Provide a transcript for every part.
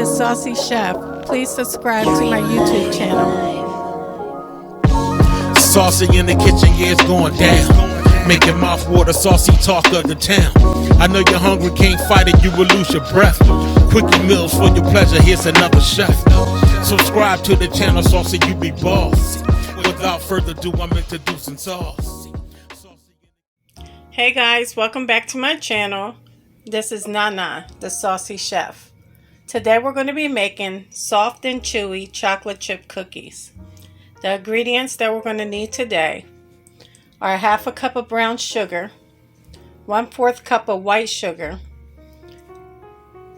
the Saucy Chef. Please subscribe to my YouTube channel. Saucy in the kitchen, yeah, it's going down. Making mouth water, saucy talk of the town. I know you're hungry, can't fight it, you will lose your breath. Quickie meals for your pleasure, here's another chef. Subscribe to the channel, Saucy, you be boss. Without further ado, I'm introducing Sauce. Hey guys, welcome back to my channel. This is Nana, the Saucy Chef. Today we're going to be making soft and chewy chocolate chip cookies. The ingredients that we're going to need today are half a cup of brown sugar, 1/4 cup of white sugar,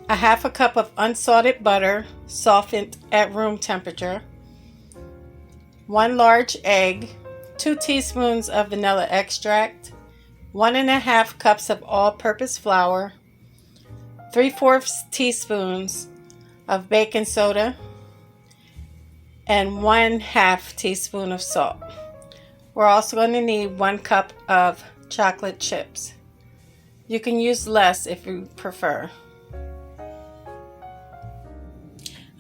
a half a cup of unsalted butter softened at room temperature, 1 large egg, 2 teaspoons of vanilla extract, 1½ cups of all-purpose flour, 3/4 teaspoons of baking soda, and 1/2 teaspoon of salt. We're also going to need 1 cup of chocolate chips. You can use less if you prefer.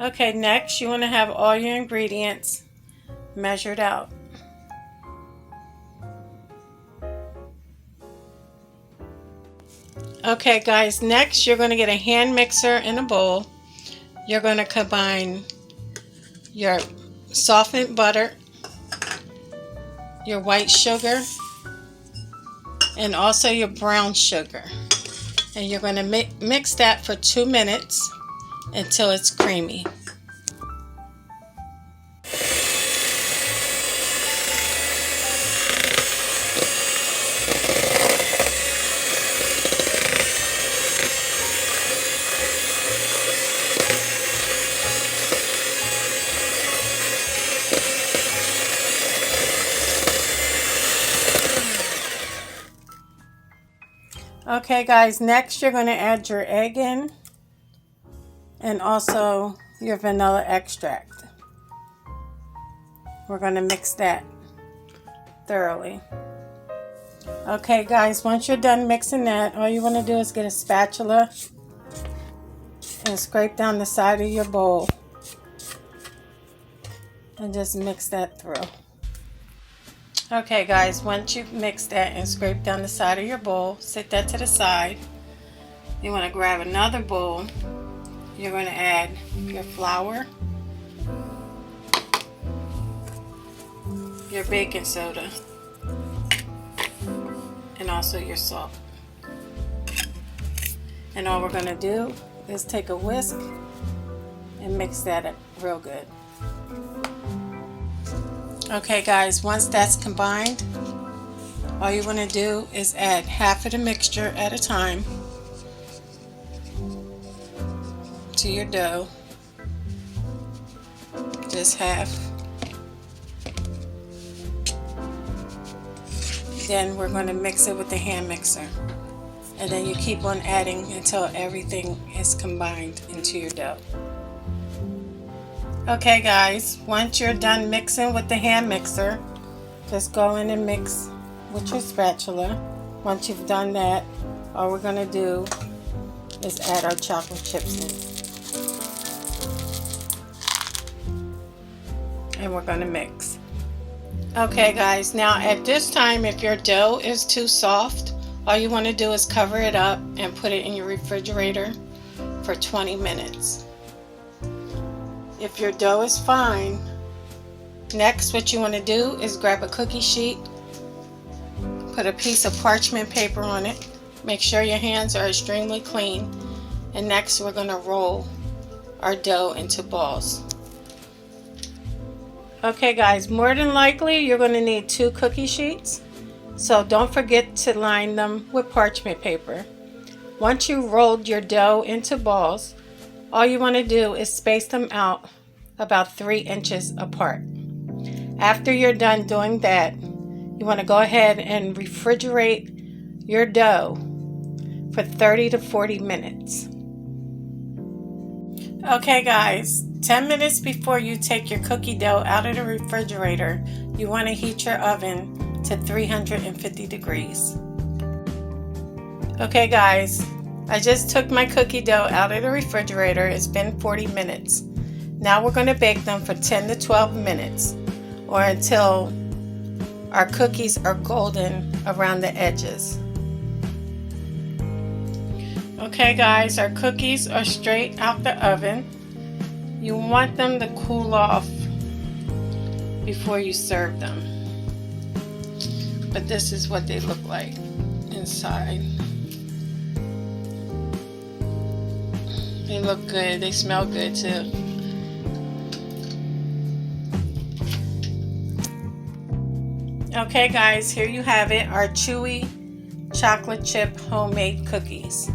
Okay, next you want to have all your ingredients measured out. Okay guys, next you're going to get a hand mixer in a bowl. You're going to combine your softened butter, your white sugar, and also your brown sugar. And you're going to mix that for 2 minutes until it's creamy. Okay guys, next you're going to add your egg in and also your vanilla extract. We're going to mix that thoroughly. Okay guys, once you're done mixing that, all you want to do is get a spatula and scrape down the side of your bowl and just mix that through. Okay guys, once you've mixed that and scraped down the side of your bowl, set that to the side. You want to grab another bowl. You're going to add your flour, your baking soda, and also your salt. And all we're going to do is take a whisk and mix that up real good. Okay guys, once that's combined, all you want to do is add half of the mixture at a time to your dough. Just half. Then we're going to mix it with the hand mixer. And then you keep on adding until everything is combined into your dough. Okay guys, once you're done mixing with the hand mixer, just go in and mix with your spatula. Once you've done that, all we're going to do is add our chocolate chips in. And we're going to mix. Okay guys, now at this time, if your dough is too soft, all you want to do is cover it up and put it in your refrigerator for 20 minutes. If your dough is fine, next what you want to do is grab a cookie sheet, put a piece of parchment paper on it, make sure your hands are extremely clean, and next we're going to roll our dough into balls. Okay guys, more than likely you're going to need 2 cookie sheets, so don't forget to line them with parchment paper. Once you've rolled your dough into balls, all you want to do is space them out about 3 inches apart. After you're done doing that, you want to go ahead and refrigerate your dough for 30 to 40 minutes. Okay guys, 10 minutes before you take your cookie dough out of the refrigerator, you want to heat your oven to 350 degrees. Okay guys, I just took my cookie dough out of the refrigerator. It's been 40 minutes. Now we're going to bake them for 10 to 12 minutes or until our cookies are golden around the edges. Okay guys, our cookies are straight out the oven. You want them to cool off before you serve them. But this is what they look like inside. They look good. They smell good too. Okay guys, here you have it, our Chewy chocolate chip homemade cookies.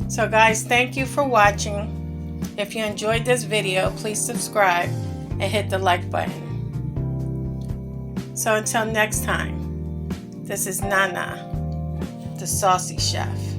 So guys, thank you for watching. If you enjoyed this video, please subscribe and hit the like button. So until next time, this is Nana, the Saucy Chef.